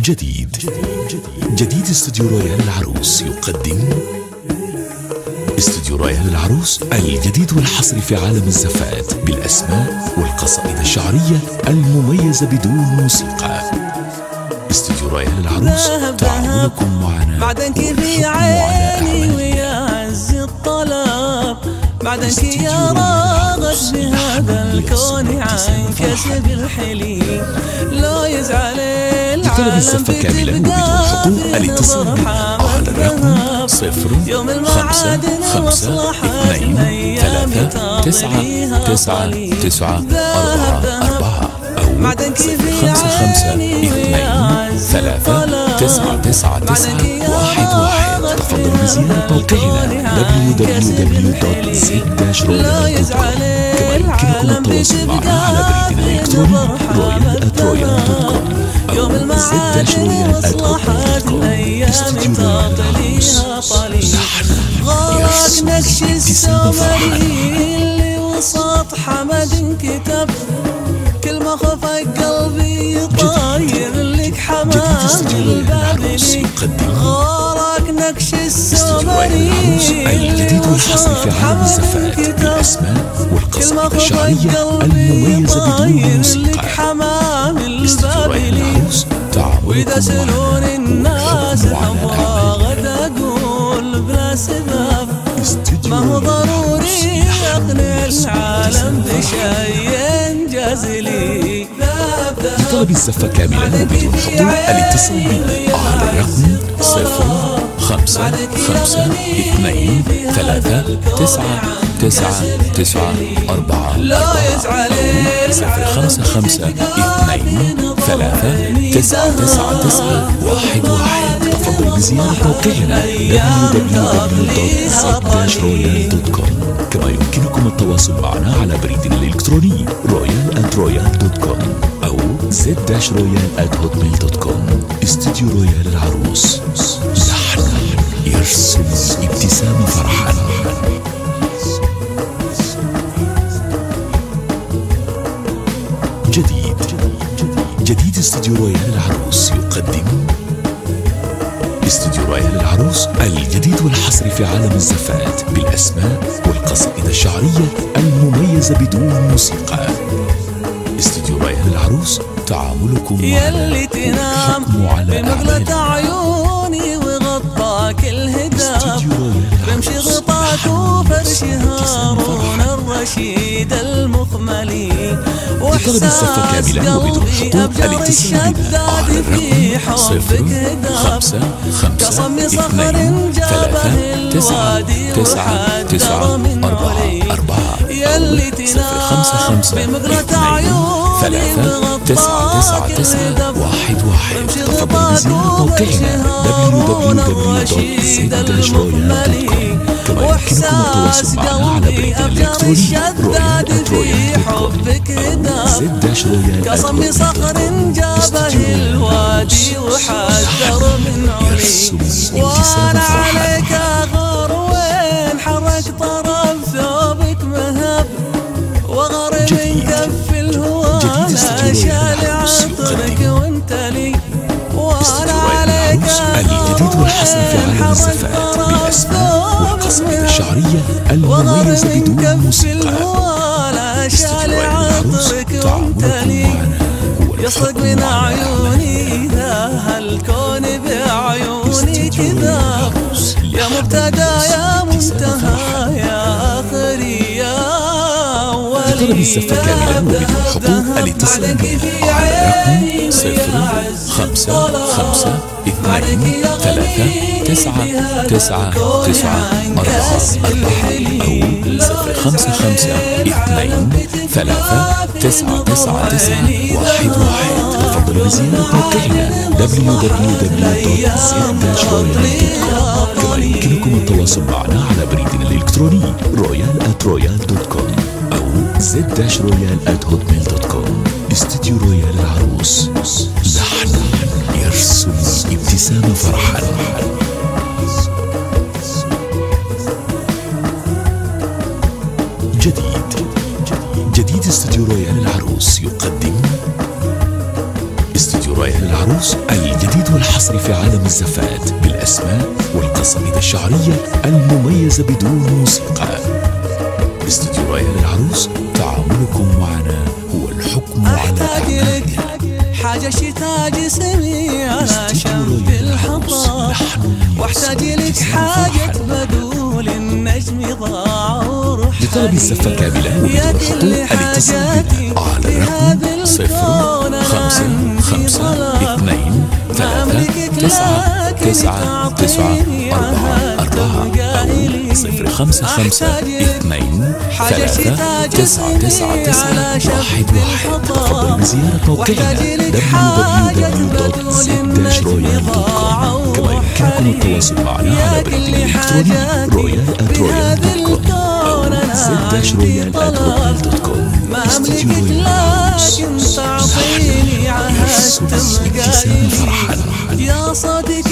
جديد استوديو رويال العروس يقدم استوديو رويال العروس الجديد والحصري في عالم الزفات بالأسماء والقصائد الشعرية المميزة بدون موسيقى. استوديو رويال العروس تعاونكم معنا بعدك في عيني ويا عز الطلب، بعدك يا راغب بهذا الكون عن كسب الحلي، لا يزعل لطلب الزفة كاملا وبدون حقوق الاتصال بنا على الرقم 05523399944 أو 05523399911. تفضلوا بزيارة موقعنا www.z-royal.com. كما يمكنكم التواصل معنا على بريدنا الإلكتروني royal@royal.com أو z-royal@hotmail.com. استوديو رويال العروس، غارك نحن نكش ابتسامة فرحانة. اللي وسط حمد كتب، كل ما خفق قلبي طاير لك حمام البابلي. غارك نكش السمري الجديد والحصري في عالم الزفات بالأسماء والقصائد الشعرية المميزة بدون موسيقى. استوديو رويال العروس تعاونكم معنا الناس أبغى أقول بلا سبب، ما هو ضروري أقنع العالم بشيء جازلي. لطلب الزفة كاملا وبدون حضور الاتصال بنا على الرقم 05523399944 لا يزعل أو 05523399911. تفضلوا بزيارة موقعنا www.z-royal.com. كما يمكنكم التواصل معنا على بريدنا الإلكتروني royal@royal.com أو z-royal@hotmail.com. استوديو رويال العروس، نحن يرسم ابتسامة فرحانة. جديد استوديو رويال العروس يقدم استوديو رويال العروس الجديد والحصري في عالم الزفات بالأسماء والقصائد الشعرية المميزة بدون موسيقى. استوديو رويال العروس تعاملكم معنا يلي تنام بمغلة عيوني وغطاك الهداب، بمشي غطاك وفرش هارون الرشيد المخملي، واحساس قلبي ابجر الشداد في حبك هداب، كصم صخر جابه الوادي وحدر من علي. يلي تنام بمغلة عيوني وغطاك الهداب، بمشي غطاك وفرش هارون الرشيد المخملي، واحساس قلبي ابجر الشداد في حبك هداب، كصم صخر جابه الوادي وحذر من علي. وانا عليك اغار وين حرك طرف ثوبك مهب، وغرب كف الهوى شال عطرك وانت لي. وانا عليك الجديد والحصري في عالم الزفات بالأسماء والقصائد الشعرية المميزة بدون موسيقى. شال عطرك وانت لي، يصدق من عيوني ذا الكون بعيوني كذاب، يا مبتدى يا منتهى يا آخري يا أولي. لطلب الزفة كاملا وبدون حقوق الاتصال بنا على الرقم 05523399944 أو 05523399911. تفضلوا بزيارة موقعنا www.z-royal.com. كما يمكنكم التواصل معنا على بريدنا الإلكتروني royal@royal.com أو z-royal@hotmail.com. استوديو رويال العروس، نحن يرسم ابتسامة فرحانة. جديد استوديو رويال العروس يقدم استوديو رويال العروس الجديد الجديد والحصري في عالم الزفات بالأسماء والقصائد الشعرية المميزة بدون موسيقى. استوديو رويال العروس، تعاملكم معنا هو الحكم على أعمالنا. حاجة شتاج سميع عشان بالحطام، واحتاج لك حاجة بدول النجم ضاع وروح. لطلب الزفة كاملة وبدون خطوط الاتصال بنا على الرقم 0552 3399444 أو 0552 39991. تفضل بزيارة موقعنا www.z-royal.com. كما يمكنكم التواصل معنا على بريد الإلكتروني royal@royal.com أو z-royal@royal.com. استوديو رويال العروس، نحن نرسل ابتسام فرحا. يا صديق